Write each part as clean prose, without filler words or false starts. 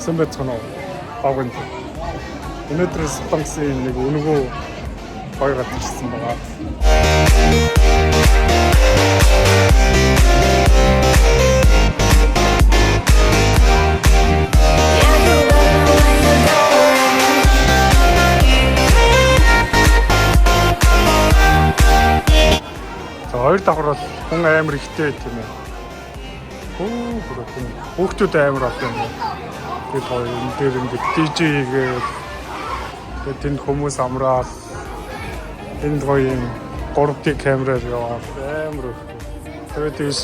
сан байцгаана уу? Багт. Өнөөдөр Солонгосын нэг өнгөө гоё газар ирсэн байгаа. За хоёр давхар бол хүн амар ихтэй тийм ээ. Хүүхдүүд амар олон юм. Тэгээд хоёр энэ дээр ингээд DJ хийгээд тэгээд тэнд хүмүүс амраад энд гоё юм 3D камераар яваад амар их. Тэгээд тийш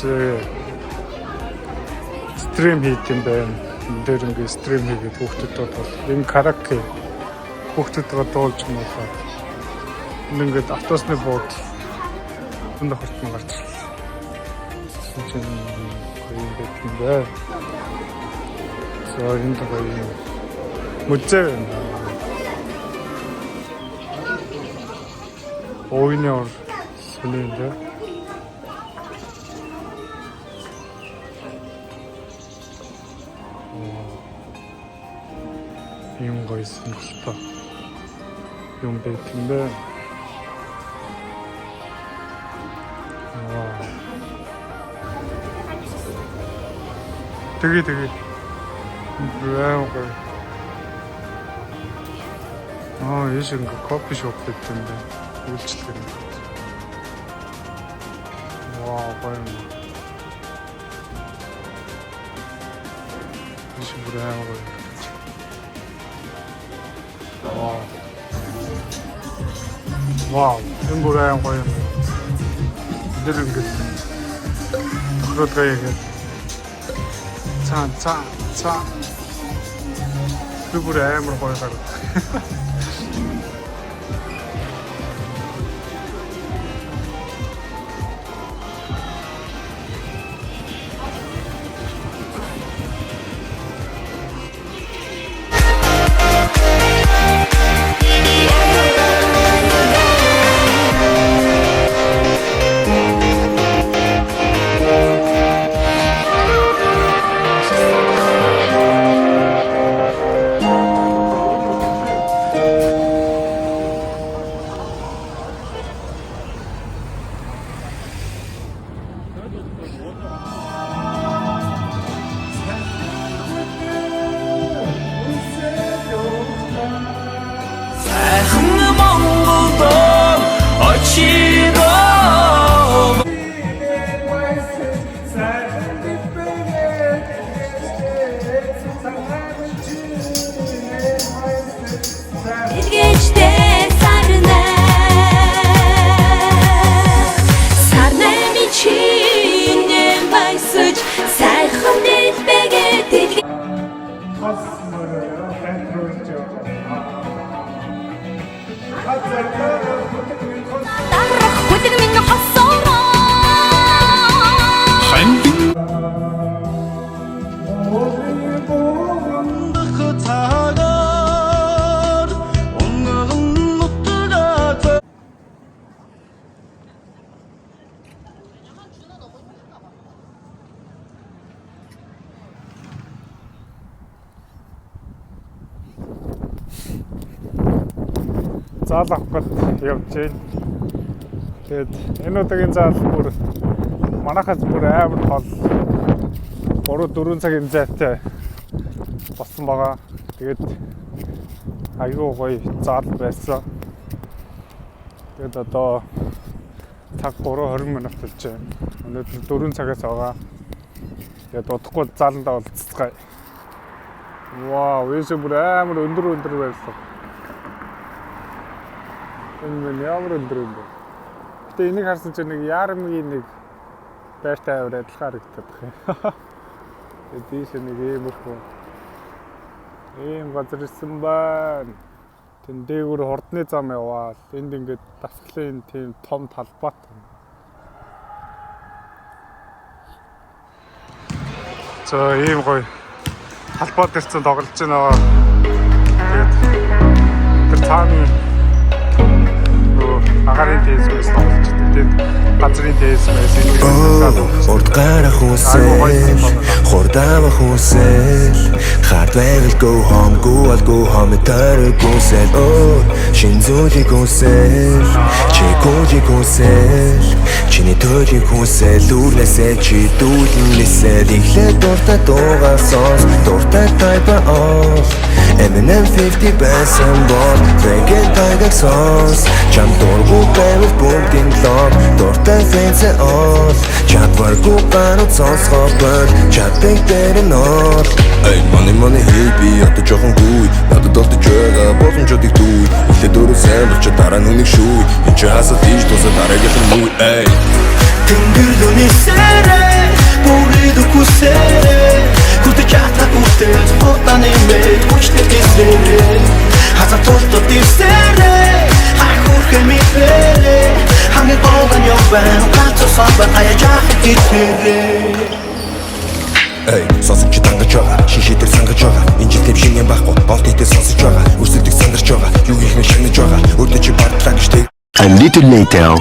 стрим хийх юм байна. Энд дээр ингээд стрим хийгээд хүүхдүүдэд бол энэ караоке хүүхдүүдээ дуулж юм байна. Ингээд автобусны буудлын энэ хортон гарч ирлээ. Шинэ гоё юм байна. За энэ гоё музей ойны ор сүлэндэ юм гоё сонирхолтой юм байт юм байна. Тэгээ Браага. Ийш ингээ кофе шоп гэдэг юм байна. Үйлчлэг юм. Гоё. Ийш браага. Энэ браага гоё юм. Тэр ингээ тохиолдол яг ца бүр амар гоё гараад. Заал авах гээд явж байна. Тэгээд энэ удаагийн заал бүр манайхаас бүр амар хол 3-4 цагийн зайтай болсон байгаа. Тэгээд аюу гоё заал байсан. Тэгээд одоо цаг 3:20 минут болж байна. Өнөөдөр 4 цагаас байгаа. Тэгээд удахгүй зааландаа уулзцгаая. Вау, энэ бүр амар өндөр байсан. Энэ ямар өндөр юм бэ? Гэтэ энийг харсан чинь нэг яармгийн нэг байртай аваад адилхан харагдаад байна. Тэгээд тийш нэг ийм газар ирсэн байна. Тэн дээгүүр хурдны зам яваад энд ингээд дасгалын тийм том талбайт. За ийм гоё талбайд ирсэн тоглож байна. Тэгээд тэр цааны агарын дэс мэс тоглож байна. газрын ТСМ-ээс урд гарах үсэл хурдавах үсэл хард байвал go home go home таарах үсэл шин зүйлийг үсэл чи гожиг үсэл чиний төжиг үсэл үрнэсээ чи дүүлнэсээ ихлэ дуртай дуугаа сонс дуртай тайпа Eminem 50 байсан бол Reggae тайгаг сонс чам дургу байвал бүгдийн лог дуртай фэнсэ чадваргүй гарууд сонсгоо бод чаддаг дэрэн Эй, money хейби ята жоохон гуй надад олдож байгаа боломжуудыг дүй ихлэ дөрөв сайн болчо дараа нүнийг шүй энэ ч хасаад ийж тусаа дараагийнх нь мүй Эй Тэнгэр лүний сэрэ бүрийд үкүсэрэ Күтэ чата күтэ хотаны мэд хүчтэй гисэрэ хаза толто дивсэрэ хайхурхэ митэрэ хангын болгон ёбэн гацо самбан аяжах гитэрэ Эй, сонсож тангаж байгаа, шишидэр сангаж байгаа энэ жил тэм шингэн байхгүй, бол тийтэй сонсож байгаа өрсөлдөг сандарч байгаа, юу хийх нь шинэж байгаа өөртөө чи бартлаа гэж тэг A little later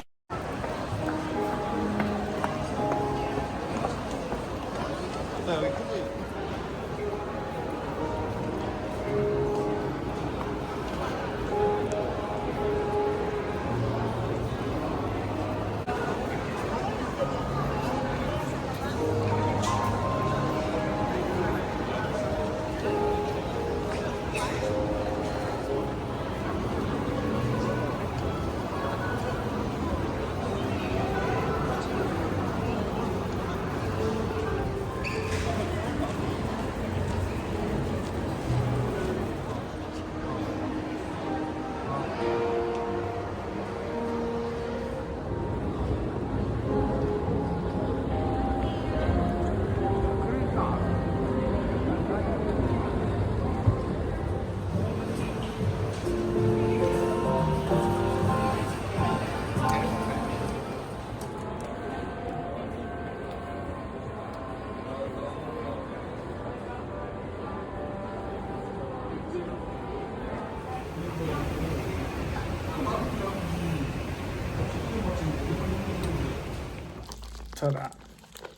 цара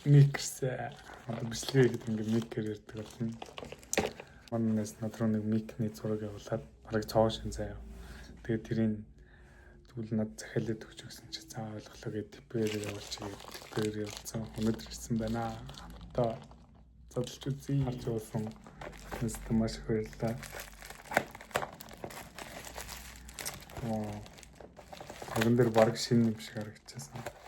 миксээ одоо бичлэгээ гэдэг ингээд микер ярьдаг болно. Манайс надруу нэг микний зураг явуулаад бараг цоо шин заяа. Тэгээд тэрийн тэгвэл над захиалаад өгч өгсөн чи цаа ойлголоо гэдэг типээр явуулчих типээр явуулсан өнөдөр ирсэн байна. Одоо задлж үзье. Харж явуулсан. Нэстэ маш их баярлалаа. Тэгэн дээр бараг шинэ юм шиг харагдчихсан.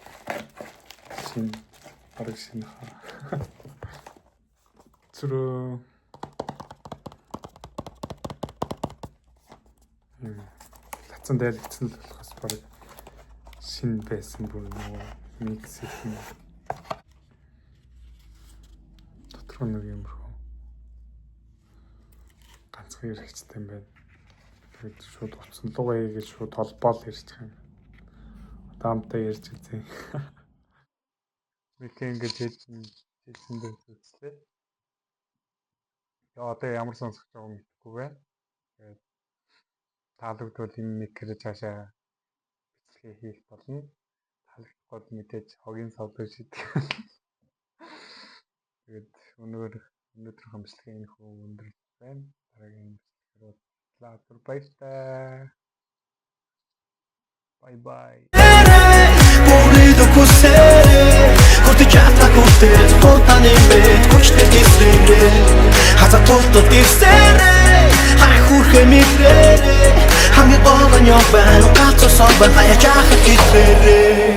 Бараг шинэ хаа. Зүрх лацсан дайлгдсан л болохоос бараг шинэ байсан бүр нөгөө микс хийх. Дотор нэг юм руу ганцхан хэрэгчтэй юм байна. Тэгээд шууд утсан лугаа гэж шууд толбоол ярьж байгаа юм. Даамтай ярьж үзье. Микэн гэж хэлсэн дээр үзлээ. Яа одоо ямар сонсож байгааг мэдэхгүй байна. Тэгээд таалагдвал энэ микээр цаашаа бичлэгээ хийх болно. Таалагдахгүй мэдээж хогийн савлаа шийдэх. Тэгээд өнөөдрийн бичлэгээ энэ хөө өндөрлөж байна. Дараагийн бичлэгээр уулзлаа. Баярлалаа. Bye bye. Хотаны мэд хүчтэй гисэрэ хаза толто дивсэрэ хайхурхэ митэрэ хангын болгон ёбэн гацо самбан аяжах гитэрэ